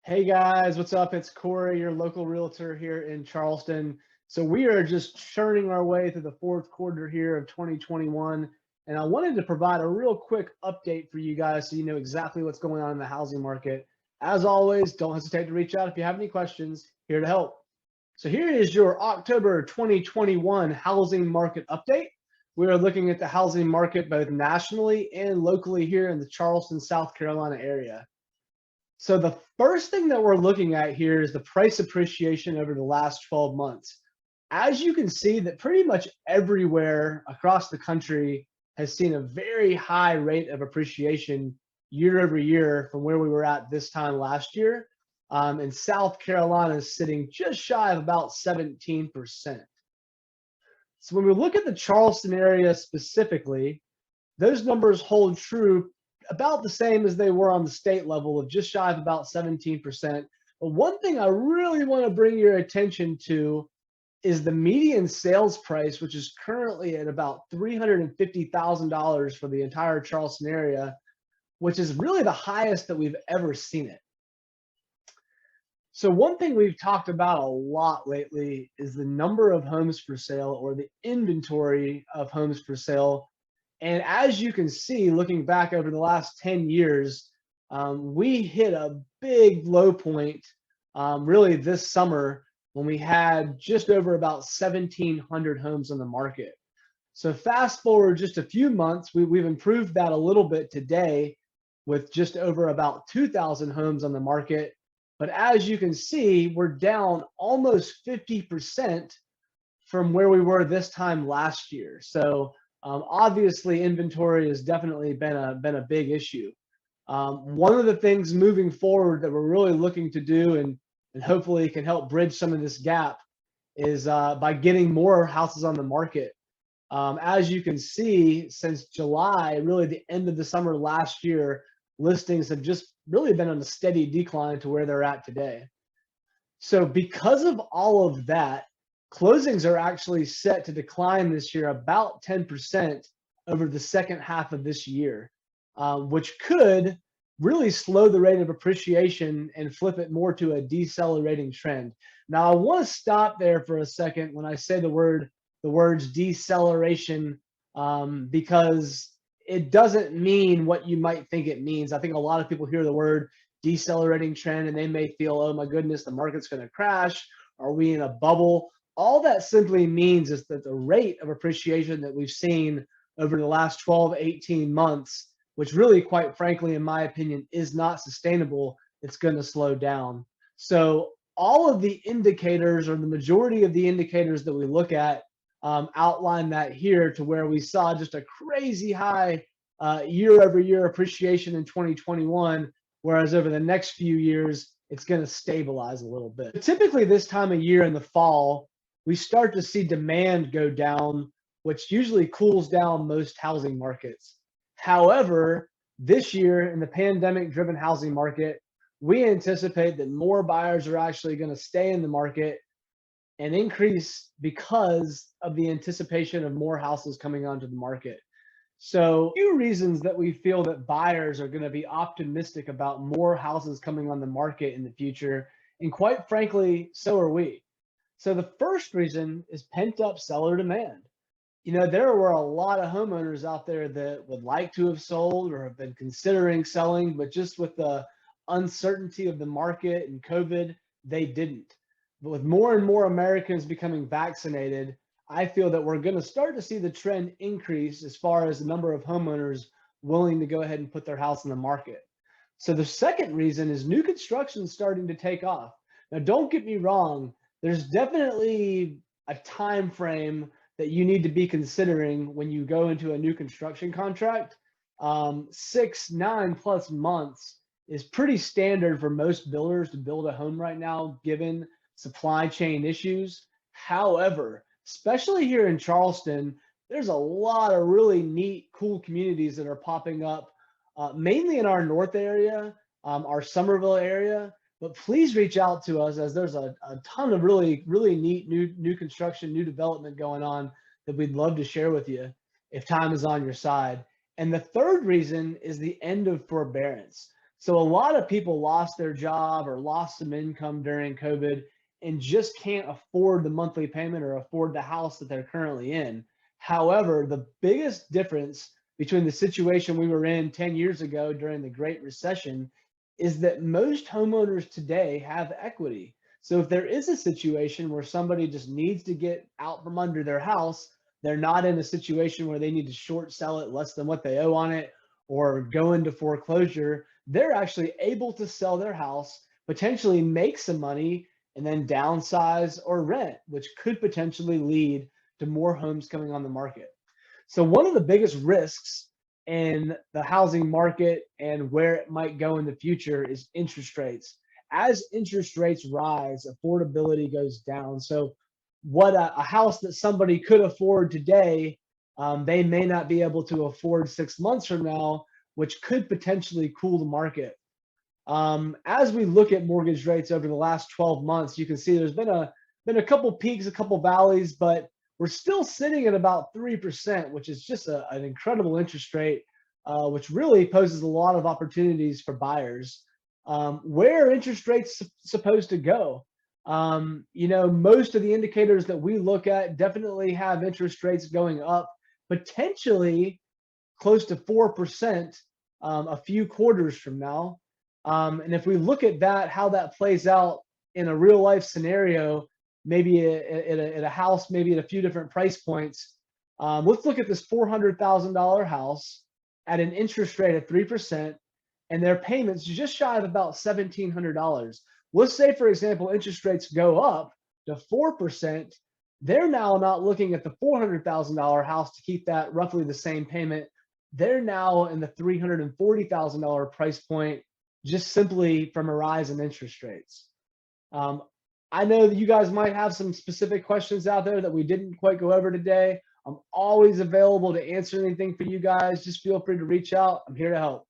Hey guys, what's up? It's Corey, your local realtor here in Charleston. So we are just churning our way through the fourth quarter here of 2021. And I wanted to provide a real quick update for you guys so you know exactly what's going on in the housing market. As always, don't hesitate to reach out if you have any questions, here to help. So here is your October 2021 housing market update. We are looking at the housing market both nationally and locally here in the Charleston, South Carolina area. So the first thing that we're looking at here is the price appreciation over the last 12 months. As you can see that pretty much everywhere across the country has seen a very high rate of appreciation year over year from where we were at this time last year. And South Carolina is sitting just shy of about 17%. So when we look at the Charleston area specifically, those numbers hold true about the same as they were on the state level of just shy of about 17%. But one thing I really want to bring your attention to is the median sales price, which is currently at about $350,000 for the entire Charleston area, which is really the highest that we've ever seen it. So one thing we've talked about a lot lately is the number of homes for sale or the inventory of homes for sale. And as you can see, looking back over the last 10 years, we hit a big low point really this summer when we had just over about 1,700 homes on the market. So fast forward just a few months, we've improved that a little bit today with just over about 2,000 homes on the market. But as you can see, we're down almost 50% from where we were this time last year. So obviously, inventory has definitely been a big issue. One of the things moving forward that we're really looking to do and hopefully can help bridge some of this gap is by getting more houses on the market. As you can see, since July, really the end of the summer last year, listings have just really been on a steady decline to where they're at today. So because of all of that, closings are actually set to decline this year about 10% over the second half of this year, which could really slow the rate of appreciation and flip it more to a decelerating trend. Now, I want to stop there for a second when I say the words deceleration, because it doesn't mean what you might think it means. I think a lot of people hear the word decelerating trend and they may feel, oh my goodness, the market's going to crash. Are we in a bubble? All that simply means is that the rate of appreciation that we've seen over the last 12, 18 months, which really, quite frankly, in my opinion, is not sustainable, it's going to slow down. So all of the indicators, or the majority of the indicators that we look at, outline that here, to where we saw just a crazy high year over year appreciation in 2021, whereas over the next few years, it's going to stabilize a little bit. But typically this time of year in the fall, we start to see demand go down, which usually cools down most housing markets. However, this year in the pandemic-driven housing market, we anticipate that more buyers are actually going to stay in the market and increase because of the anticipation of more houses coming onto the market. So, a few reasons that we feel that buyers are going to be optimistic about more houses coming on the market in the future, and quite frankly, so are we. So the first reason is pent-up seller demand. You know, there were a lot of homeowners out there that would like to have sold or have been considering selling, but just with the uncertainty of the market and COVID, they didn't. But with more and more Americans becoming vaccinated, I feel that we're going to start to see the trend increase as far as the number of homeowners willing to go ahead and put their house in the market. So the second reason is new construction starting to take off. Now, don't get me wrong, there's definitely a time frame that you need to be considering when you go into a new construction contract. 6, 9+ months is pretty standard for most builders to build a home right now, given supply chain issues. However, especially here in Charleston, there's a lot of really neat, cool communities that are popping up, mainly in our north area, our Somerville area. But please reach out to us, as there's a ton of really, really neat new construction, new development going on that we'd love to share with you if time is on your side. And the third reason is the end of forbearance. So a lot of people lost their job or lost some income during COVID and just can't afford the monthly payment or afford the house that they're currently in. However, the biggest difference between the situation we were in 10 years ago during the Great Recession is that most homeowners today have equity. So if there is a situation where somebody just needs to get out from under their house, they're not in a situation where they need to short sell it less than what they owe on it or go into foreclosure. They're actually able to sell their house, potentially make some money, and then downsize or rent, which could potentially lead to more homes coming on the market. So one of the biggest risks in the housing market and where it might go in the future is interest rates. As interest rates rise, affordability goes down. So what a house that somebody could afford today, they may not be able to afford 6 months from now, which could potentially cool the market. As we look at mortgage rates over the last 12 months, you can see there's been a couple peaks, a couple valleys, but we're still sitting at about 3%, which is just an incredible interest rate, which really poses a lot of opportunities for buyers. Where are interest rates supposed to go? Most of the indicators that we look at definitely have interest rates going up, potentially close to 4% a few quarters from now. And if we look at that, how that plays out in a real life scenario, maybe at a house, maybe at a few different price points. Let's look at this $400,000 house at an interest rate of 3%, and their payments just shy of about $1,700. Let's say, for example, interest rates go up to 4%. They're now not looking at the $400,000 house to keep that roughly the same payment. They're now in the $340,000 price point, just simply from a rise in interest rates. I know that you guys might have some specific questions out there that we didn't quite go over today. I'm always available to answer anything for you guys. Just feel free to reach out. I'm here to help.